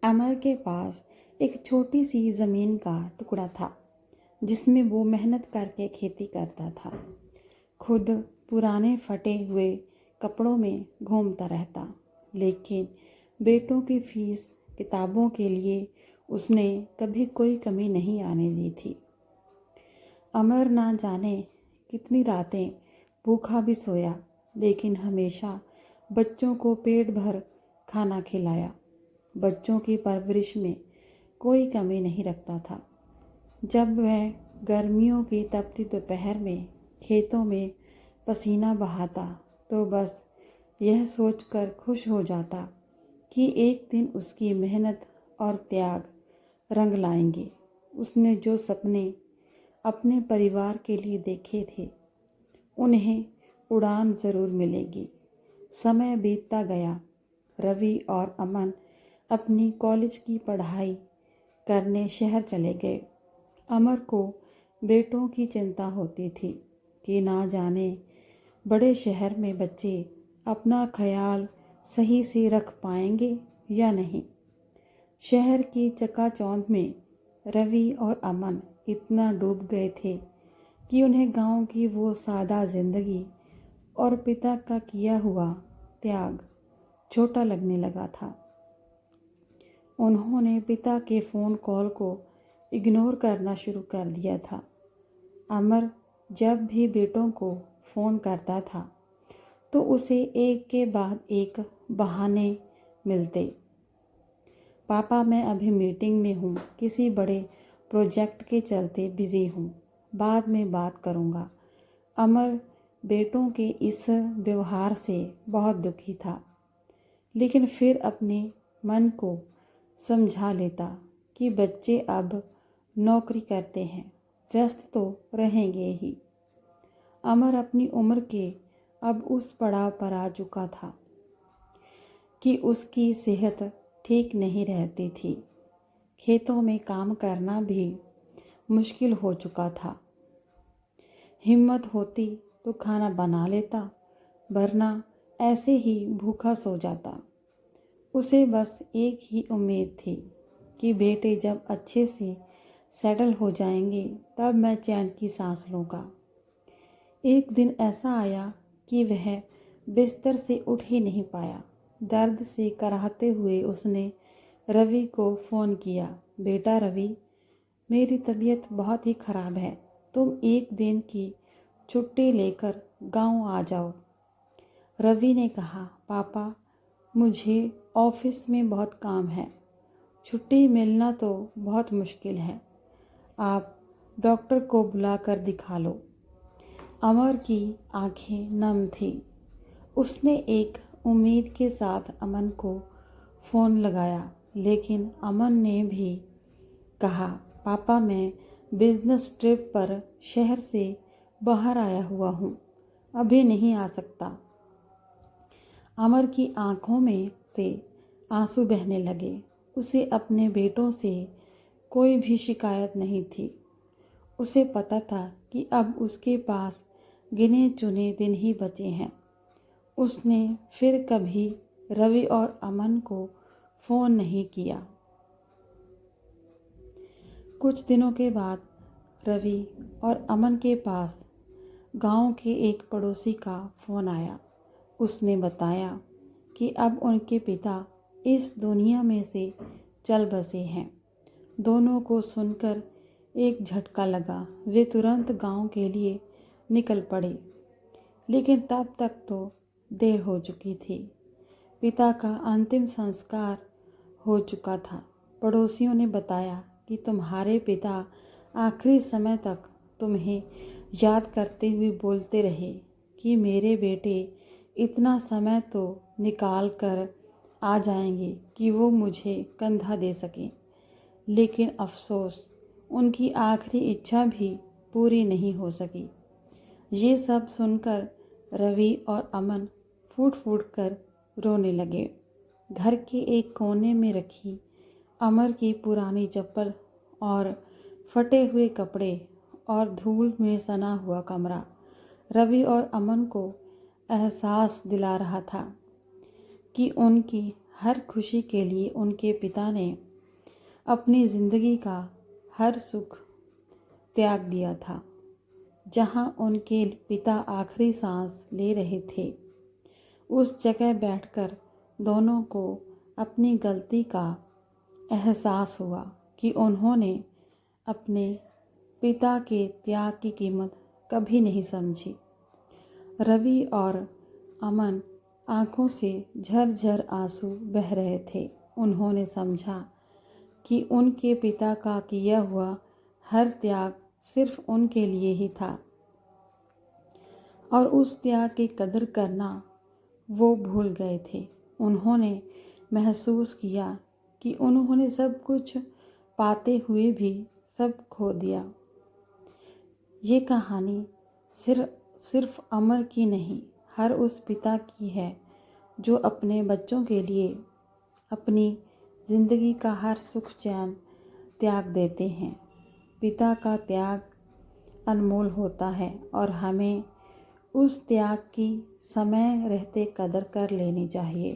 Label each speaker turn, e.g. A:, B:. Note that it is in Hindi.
A: अमर के पास एक छोटी सी ज़मीन का टुकड़ा था जिसमें वो मेहनत करके खेती करता था। खुद पुराने फटे हुए कपड़ों में घूमता रहता, लेकिन बेटों की फीस किताबों के लिए उसने कभी कोई कमी नहीं आने दी थी। अमर ना जाने कितनी रातें भूखा भी सोया, लेकिन हमेशा बच्चों को पेट भर खाना खिलाया। बच्चों की परवरिश में कोई कमी नहीं रखता था। जब वह गर्मियों की तपती दोपहर में खेतों में पसीना बहाता तो बस यह सोचकर खुश हो जाता कि एक दिन उसकी मेहनत और त्याग रंग लाएंगे। उसने जो सपने अपने परिवार के लिए देखे थे उन्हें उड़ान ज़रूर मिलेगी। समय बीतता गया। रवि और अमन अपनी कॉलेज की पढ़ाई करने शहर चले गए। अमर को बेटों की चिंता होती थी कि ना जाने बड़े शहर में बच्चे अपना ख्याल सही से रख पाएंगे या नहीं। शहर की चकाचौंध में रवि और अमन इतना डूब गए थे कि उन्हें गांव की वो सादा जिंदगी और पिता का किया हुआ त्याग छोटा लगने लगा था। उन्होंने पिता के फ़ोन कॉल को इग्नोर करना शुरू कर दिया था। अमर जब भी बेटों को फ़ोन करता था तो उसे एक के बाद एक बहाने मिलते। पापा, मैं अभी मीटिंग में हूँ, किसी बड़े प्रोजेक्ट के चलते बिज़ी हूँ, बाद में बात करूँगा। अमर बेटों के इस व्यवहार से बहुत दुखी था, लेकिन फिर अपने मन को समझा लेता कि बच्चे अब नौकरी करते हैं, व्यस्त तो रहेंगे ही। अमर अपनी उम्र के अब उस पड़ाव पर आ चुका था कि उसकी सेहत ठीक नहीं रहती थी। खेतों में काम करना भी मुश्किल हो चुका था। हिम्मत होती तो खाना बना लेता, वरना ऐसे ही भूखा सो जाता। उसे बस एक ही उम्मीद थी कि बेटे जब अच्छे से सेटल हो जाएंगे तब मैं चैन की सांस लूँगा। एक दिन ऐसा आया कि वह बिस्तर से उठ ही नहीं पाया। दर्द से कराहते हुए उसने रवि को फ़ोन किया। बेटा रवि, मेरी तबीयत बहुत ही ख़राब है, तुम एक दिन की छुट्टी लेकर गांव आ जाओ। रवि ने कहा, पापा, मुझे ऑफिस में बहुत काम है, छुट्टी मिलना तो बहुत मुश्किल है, आप डॉक्टर को बुलाकर दिखा लो। अमर की आंखें नम थी। उसने एक उम्मीद के साथ अमन को फ़ोन लगाया, लेकिन अमन ने भी कहा, पापा, मैं बिज़नेस ट्रिप पर शहर से बाहर आया हुआ हूँ, अभी नहीं आ सकता। अमर की आंखों में से आंसू बहने लगे। उसे अपने बेटों से कोई भी शिकायत नहीं थी। उसे पता था कि अब उसके पास गिने चुने दिन ही बचे हैं। उसने फिर कभी रवि और अमन को फ़ोन नहीं किया। कुछ दिनों के बाद रवि और अमन के पास गांव के एक पड़ोसी का फ़ोन आया। उसने बताया कि अब उनके पिता इस दुनिया में से चल बसे हैं। दोनों को सुनकर एक झटका लगा। वे तुरंत गांव के लिए निकल पड़े, लेकिन तब तक तो देर हो चुकी थी। पिता का अंतिम संस्कार हो चुका था। पड़ोसियों ने बताया कि तुम्हारे पिता आखिरी समय तक तुम्हें याद करते हुए बोलते रहे कि मेरे बेटे इतना समय तो निकाल कर आ जाएंगे कि वो मुझे कंधा दे सकें। लेकिन अफसोस, उनकी आखिरी इच्छा भी पूरी नहीं हो सकी। ये सब सुनकर रवि और अमन फूट फूट कर रोने लगे। घर के एक कोने में रखी अमर की पुरानी चप्पल और फटे हुए कपड़े और धूल में सना हुआ कमरा रवि और अमन को एहसास दिला रहा था कि उनकी हर खुशी के लिए उनके पिता ने अपनी ज़िंदगी का हर सुख त्याग दिया था। जहां उनके पिता आखिरी सांस ले रहे थे, उस जगह बैठकर दोनों को अपनी गलती का एहसास हुआ कि उन्होंने अपने पिता के त्याग की कीमत कभी नहीं समझी। रवि और अमन आंखों से झरझर आंसू बह रहे थे। उन्होंने समझा कि उनके पिता का किया हुआ हर त्याग सिर्फ उनके लिए ही था और उस त्याग की कदर करना वो भूल गए थे। उन्होंने महसूस किया कि उन्होंने सब कुछ पाते हुए भी सब खो दिया। ये कहानी सिर्फ अमर की नहीं, हर उस पिता की है जो अपने बच्चों के लिए अपनी ज़िंदगी का हर सुख चैन त्याग देते हैं। पिता का त्याग अनमोल होता है और हमें उस त्याग की समय रहते कदर कर लेनी चाहिए।